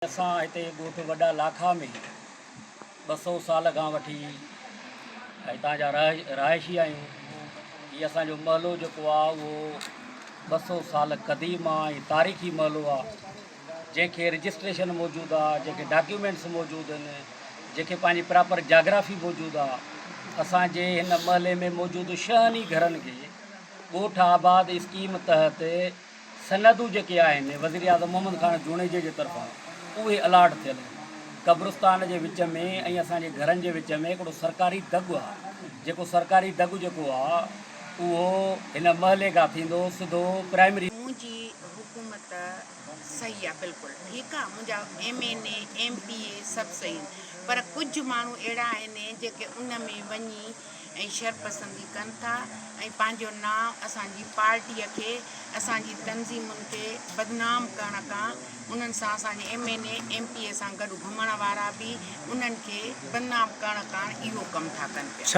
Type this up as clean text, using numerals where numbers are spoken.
असां हिते ॻोठ वॾा लाखा में 200 साल खां वठी हितां जा रहायशी आहियूं। हीअ असांजो महलो जेको आहे उहो 200 साल क़दीम आहे ऐं तारीख़ी महलो आहे, जंहिंखे रजिस्ट्रेशन मौजूदु आहे, जंहिंखे डॉक्यूमेंट्स मौजूदु आहिनि, जंहिंखे पंहिंजी प्रॉपर जाग्राफी मौजूदु आहे। असांजे हिन महले में मौजूदु 6 घरनि खे ॻोठ आबाद स्कीम तहत सनदूं जेके आहिनि वज़ीर आज़म मोहम्मद ख़ान जुनेजे जे तरफ़ां उहे अलाट थियल आहिनि। क़ब्रिस्तान जे विच में ऐं असांजे घरनि जे विच में हिकिड़ो सरकारी दगु आहे, जेको सरकारी दगु जेको आहे उहो हिन महले खां थींदो सिधो प्राइमरी। मुंहिंजी हुकूमत सही आहे, बिल्कुलु ठीकु आहे। मुंहिंजा MNA MPA सभु सही आहिनि, पर कुझु माण्हू अहिड़ा आहिनि जेके उन में वञी ऐं शरपसंदी कनि था ऐं पंहिंजो नाम असांजी पार्टीअ खे असांजी तंज़ीमुनि खे बदनाम करण खां उन्हनि सां असांजे MNA MPA सां गॾु घुमण वारा बि उन्हनि खे बदनाम करण खां इहो कमु था कनि पिया।